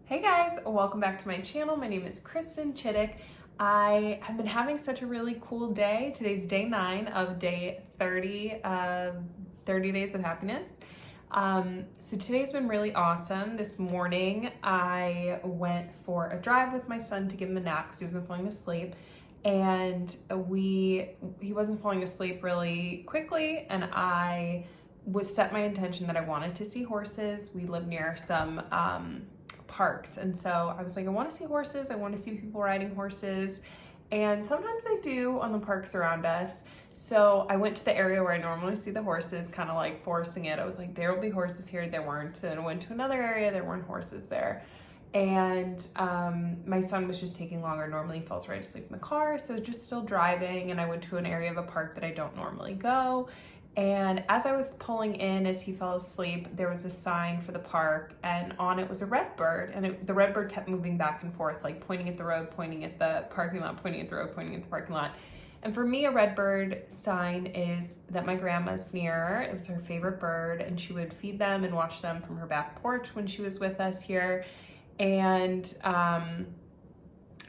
Hey guys, welcome back to my channel. My name is Kristen Chittock. I have been having such a really cool day. Today's day 9 of day 30 of 30 Days of Happiness. So today's been really awesome. This morning I went for a drive with my son to give him a nap because he wasn't falling asleep. And he wasn't falling asleep really quickly, and I was set my intention that I wanted to see horses. We live near some parks, and so I was like, I want to see horses, I want to see people riding horses, and sometimes I do on the parks around us. So I went to the area where I normally see the horses, kind of like forcing it. I was like, there will be horses here. There weren't. And I went to another area, there weren't horses there. And my son was just taking longer. Normally he falls right asleep in the car, so just still driving. And I went to an area of a park that I don't normally go. And as I was pulling in, as he fell asleep, there was a sign for the park, and on it was a red bird. And the red bird kept moving back and forth, like pointing at the road, pointing at the parking lot, pointing at the road, pointing at the parking lot. And for me, a red bird sign is that my grandma's near. It was her favorite bird, and she would feed them and watch them from her back porch when she was with us here. And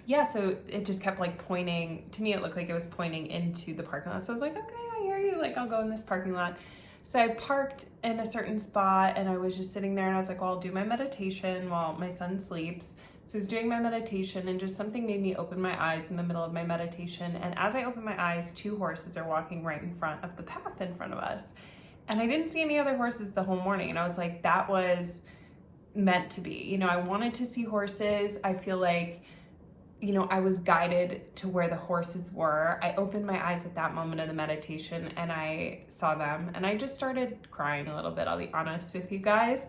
yeah, so it just kept like pointing, to me it looked like it was pointing into the parking lot. So I was like, okay, I hear you, like I'll go in this parking lot. So I parked in a certain spot, and I was just sitting there, and I was like, well, I'll do my meditation while my son sleeps. So I was doing my meditation, and just something made me open my eyes in the middle of my meditation. And as I opened my eyes, 2 horses are walking right in front of the path in front of us. And I didn't see any other horses the whole morning. And I was like, that was meant to be. You know, I wanted to see horses. I feel like, you know, I was guided to where the horses were. I opened my eyes at that moment of the meditation, and I saw them, and I just started crying a little bit, I'll be honest with you guys,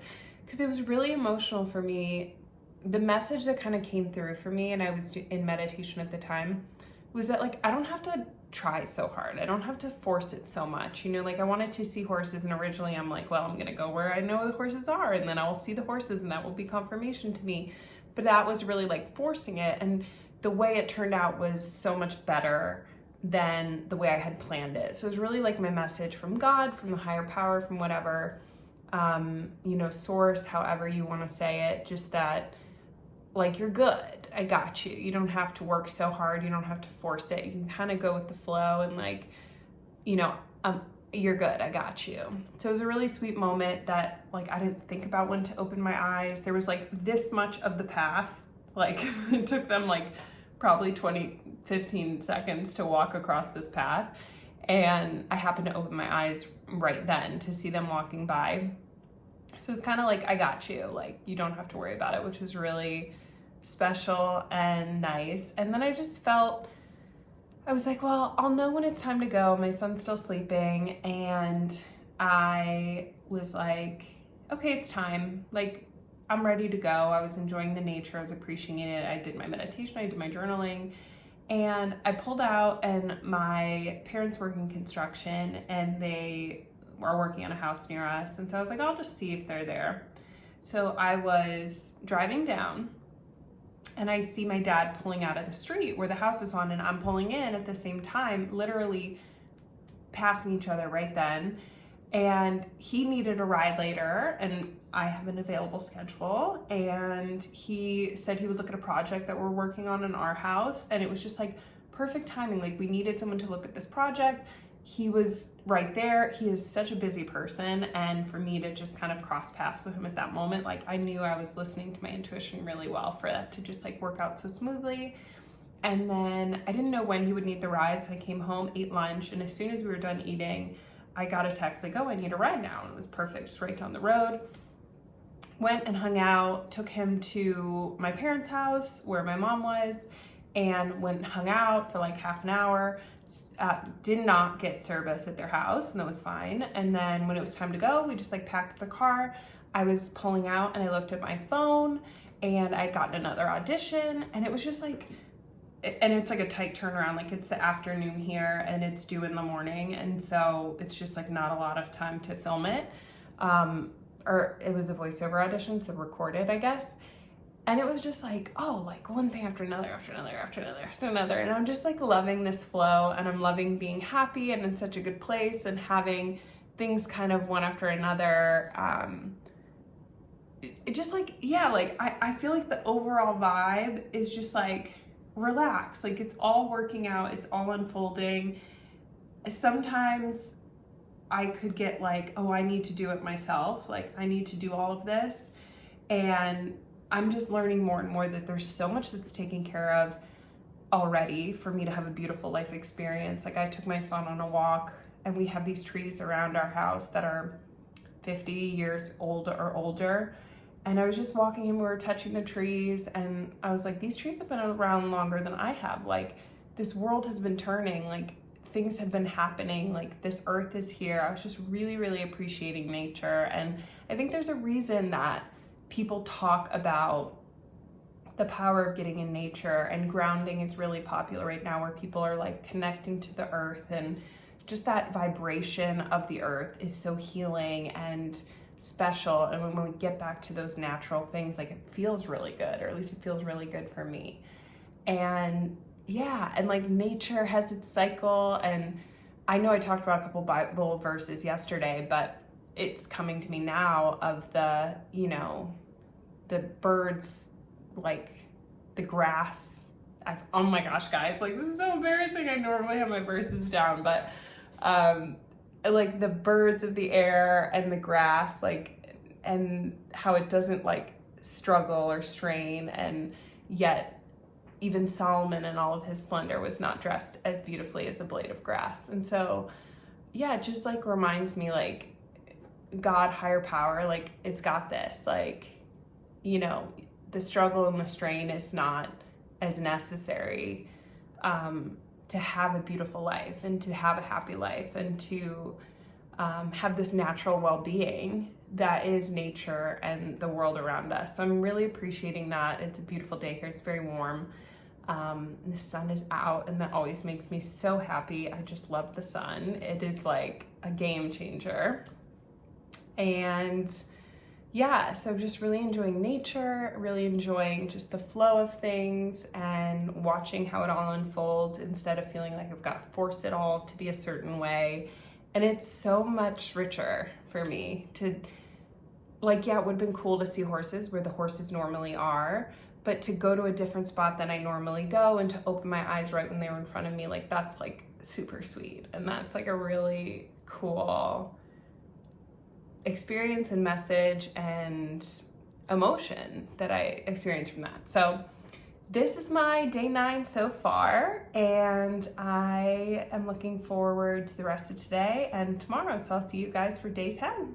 because it was really emotional for me. The message that kind of came through for me, and I was in meditation at the time, was that like, I don't have to try so hard. I don't have to force it so much. You know, like I wanted to see horses, and originally I'm like, well, I'm gonna go where I know the horses are, and then I will see the horses, and that will be confirmation to me. But that was really like forcing it, and the way it turned out was so much better than the way I had planned it. So it was really like my message from God, from the higher power, from whatever, you know, source, however you want to say it, just that like, you're good. I got you. You don't have to work so hard. You don't have to force it. You can kind of go with the flow, and like, you know, you're good. I got you. So it was a really sweet moment that like, I didn't think about when to open my eyes. There was like this much of the path. Like it took them like probably 15 seconds to walk across this path. And I happened to open my eyes right then to see them walking by. So it's kind of like, I got you, like you don't have to worry about it, which was really special and nice. And then I just felt, I was like, well, I'll know when it's time to go. My son's still sleeping. And I was like, okay, it's time. Like, I'm ready to go. I was enjoying the nature. I was appreciating it. I did my meditation. I did my journaling. And I pulled out, and my parents work in construction, and they are working on a house near us. And so I was like, I'll just see if they're there. So I was driving down, and I see my dad pulling out of the street where the house is on, and I'm pulling in at the same time, literally passing each other right then. And he needed a ride later, and I have an available schedule, and he said he would look at a project that we're working on in our house, and it was just like perfect timing. Like, we needed someone to look at this project. He was right there. He is such a busy person, and for me to just kind of cross paths with him at that moment, like I knew I was listening to my intuition really well for that to just like work out so smoothly. And then I didn't know when he would need the ride, so I came home, ate lunch, and as soon as we were done eating, I got a text like, oh, I need a ride now. And it was perfect, just right down the road. Went and hung out, took him to my parents' house where my mom was, and went and hung out for like half an hour. Did not get service at their house, and that was fine. And then when it was time to go, we just like packed the car. I was pulling out, and I looked at my phone, and I'd gotten another audition, and it was just like, and it's like a tight turnaround, like it's the afternoon here and it's due in the morning, and so it's just like not a lot of time to film it. Or it was a voiceover audition, so recorded, I guess. And it was just like, oh, like one thing after another, after another, after another, after another. And I'm just like loving this flow, and I'm loving being happy and in such a good place, and having things kind of one after another it just like, yeah, like I feel like the overall vibe is just like relax. Like it's all working out, it's all unfolding. Sometimes I could get like, oh, I need to do it myself. Like I need to do all of this. And I'm just learning more and more that there's so much that's taken care of already for me to have a beautiful life experience. Like I took my son on a walk and we have these trees around our house that are 50 years old or older. And I was just walking and we were touching the trees and I was like, these trees have been around longer than I have. Like this world has been turning, like things have been happening, like this earth is here. I was just really, really appreciating nature. And I think there's a reason that people talk about the power of getting in nature, and grounding is really popular right now where people are like connecting to the earth, and just that vibration of the earth is so healing and special. And when we get back to those natural things, like it feels really good, or at least it feels really good for me. And yeah, and like nature has its cycle. And I know I talked about a couple Bible verses yesterday, but it's coming to me now of the, you know, the birds, like the grass. Oh my gosh, guys, like this is so embarrassing. I normally have my verses down, but like the birds of the air and the grass, like, and how it doesn't like struggle or strain, and yet even Solomon in all of his splendor was not dressed as beautifully as a blade of grass. And so yeah, it just like reminds me like God, higher power, like it's got this, like, you know, the struggle and the strain is not as necessary to have a beautiful life and to have a happy life and to have this natural well-being that is nature and the world around us. So I'm really appreciating that. It's a beautiful day here. It's very warm. The sun is out, and that always makes me so happy. I just love the sun. It is like a game changer. And yeah, so just really enjoying nature, really enjoying just the flow of things and watching how it all unfolds instead of feeling like I've got to force it all to be a certain way. And it's so much richer for me to, like, yeah, it would have been cool to see horses where the horses normally are, but to go to a different spot than I normally go and to open my eyes right when they were in front of me, like that's like super sweet. And that's like a really cool experience and message and emotion that I experienced from that. So this is my day 9 so far, and I am looking forward to the rest of today and tomorrow. So I'll see you guys for day 10.